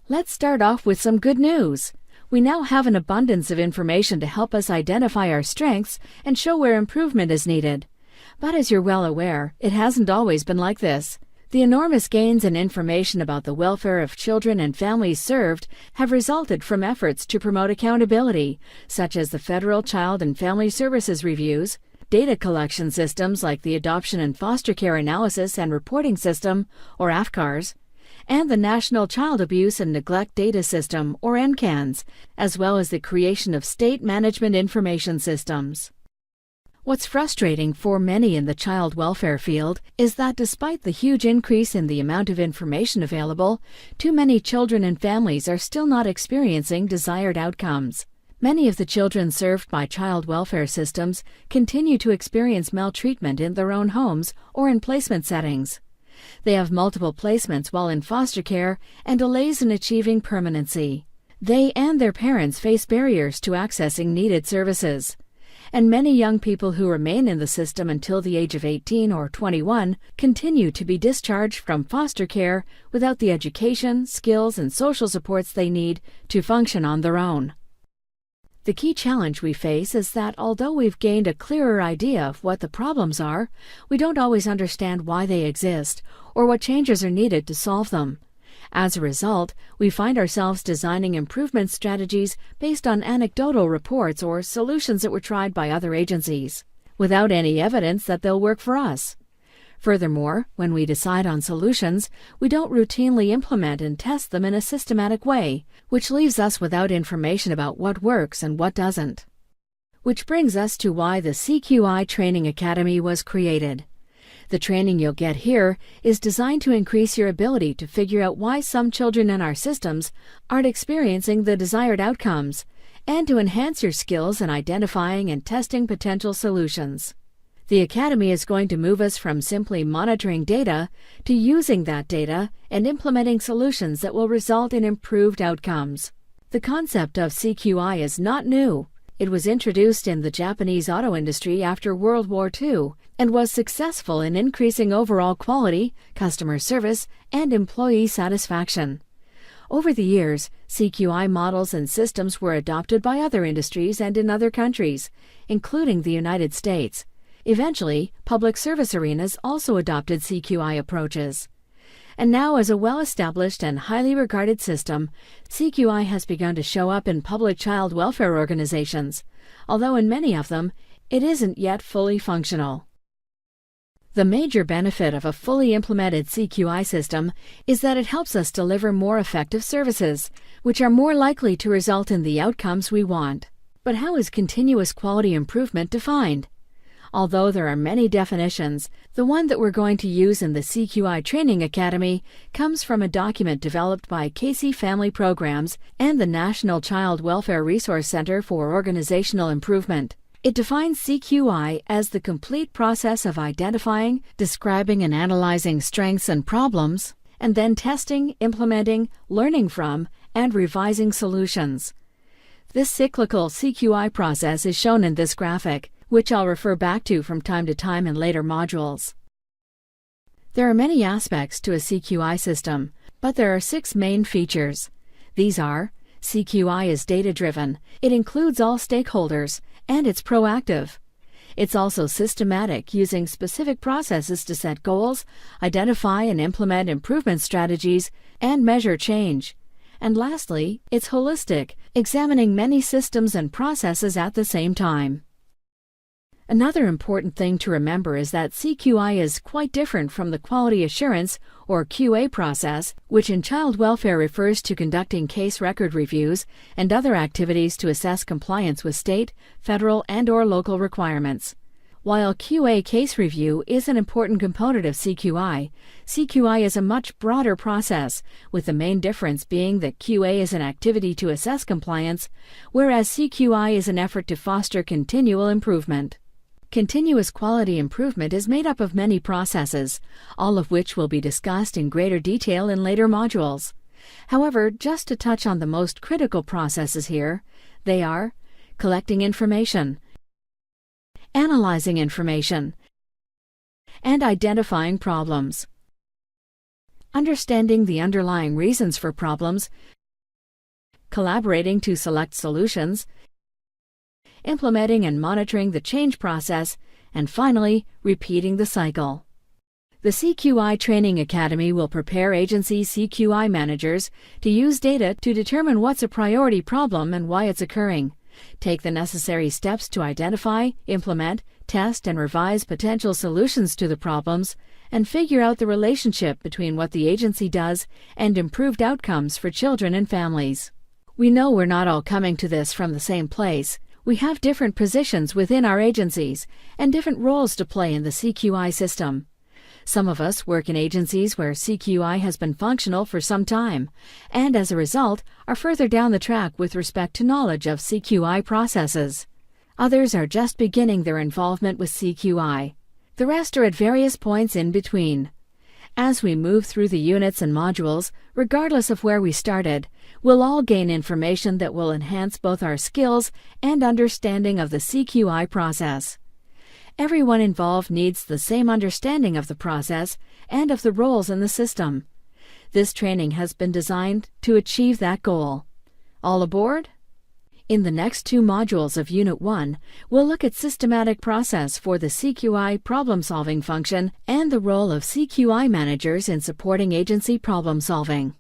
Let's start off with some good news. We now have an abundance of information to help us identify our strengths and show where improvement is needed. But as you're well aware, it hasn't always been like this. The enormous gains in information about the welfare of children and families served have resulted from efforts to promote accountability, such as the Federal Child and Family Services Reviews, data collection systems like the Adoption and Foster Care Analysis and Reporting System, or AFCARS, and the National Child Abuse and Neglect Data System, or NCANS, as well as the creation of state management information systems. What's frustrating for many in the child welfare field is that despite the huge increase in the amount of information available, too many children and families are still not experiencing desired outcomes. Many of the children served by child welfare systems continue to experience maltreatment in their own homes or in placement settings. They have multiple placements while in foster care and delays in achieving permanency. They and their parents face barriers to accessing needed services. And many young people who remain in the system until the age of 18 or 21 continue to be discharged from foster care without the education, skills, and social supports they need to function on their own. The key challenge we face is that although we've gained a clearer idea of what the problems are, we don't always understand why they exist or what changes are needed to solve them. As a result, we find ourselves designing improvement strategies based on anecdotal reports or solutions that were tried by other agencies, without any evidence that they'll work for us. Furthermore, when we decide on solutions, we don't routinely implement and test them in a systematic way, which leaves us without information about what works and what doesn't. Which brings us to why the CQI Training Academy was created. The training you'll get here is designed to increase your ability to figure out why some children in our systems aren't experiencing the desired outcomes, and to enhance your skills in identifying and testing potential solutions. The Academy is going to move us from simply monitoring data to using that data and implementing solutions that will result in improved outcomes. The concept of CQI is not new. It was introduced in the Japanese auto industry after World War II and was successful in increasing overall quality, customer service, and employee satisfaction. Over the years, CQI models and systems were adopted by other industries and in other countries, including the United States. Eventually, public service arenas also adopted CQI approaches. And now, as a well-established and highly regarded system, CQI has begun to show up in public child welfare organizations, although in many of them, it isn't yet fully functional. The major benefit of a fully implemented CQI system is that it helps us deliver more effective services, which are more likely to result in the outcomes we want. But how is continuous quality improvement defined? Although there are many definitions, the one that we're going to use in the CQI Training Academy comes from a document developed by Casey Family Programs and the National Child Welfare Resource Center for Organizational Improvement. It defines CQI as the complete process of identifying, describing, and analyzing strengths and problems, and then testing, implementing, learning from, and revising solutions. This cyclical CQI process is shown in this graphic, which I'll refer back to from time to time in later modules. There are many aspects to a CQI system, but there are 6 main features. These are: CQI is data-driven, it includes all stakeholders, and it's proactive. It's also systematic, using specific processes to set goals, identify and implement improvement strategies, and measure change. And lastly, it's holistic, examining many systems and processes at the same time. Another important thing to remember is that CQI is quite different from the quality assurance, or QA process, which in child welfare refers to conducting case record reviews and other activities to assess compliance with state, federal, and/or local requirements. While QA case review is an important component of CQI, CQI is a much broader process, with the main difference being that QA is an activity to assess compliance, whereas CQI is an effort to foster continual improvement. Continuous quality improvement is made up of many processes, all of which will be discussed in greater detail in later modules. However, just to touch on the most critical processes here, they are collecting information, analyzing information, and identifying problems. Understanding the underlying reasons for problems collaborating to select solutions, implementing and monitoring the change process, and finally, repeating the cycle. The CQI Training Academy will prepare agency CQI managers to use data to determine what's a priority problem and why it's occurring, take the necessary steps to identify, implement, test, and revise potential solutions to the problems, and figure out the relationship between what the agency does and improved outcomes for children and families. We know we're not all coming to this from the same place. We have different positions within our agencies and different roles to play in the CQI system. Some of us work in agencies where CQI has been functional for some time, and as a result, are further down the track with respect to knowledge of CQI processes. Others are just beginning their involvement with CQI. The rest are at various points in between. As we move through the units and modules, regardless of where we started, we'll all gain information that will enhance both our skills and understanding of the CQI process. Everyone involved needs the same understanding of the process and of the roles in the system. This training has been designed to achieve that goal. All aboard? In the next 2 modules of Unit 1, we'll look at systematic process for the CQI problem-solving function and the role of CQI managers in supporting agency problem-solving.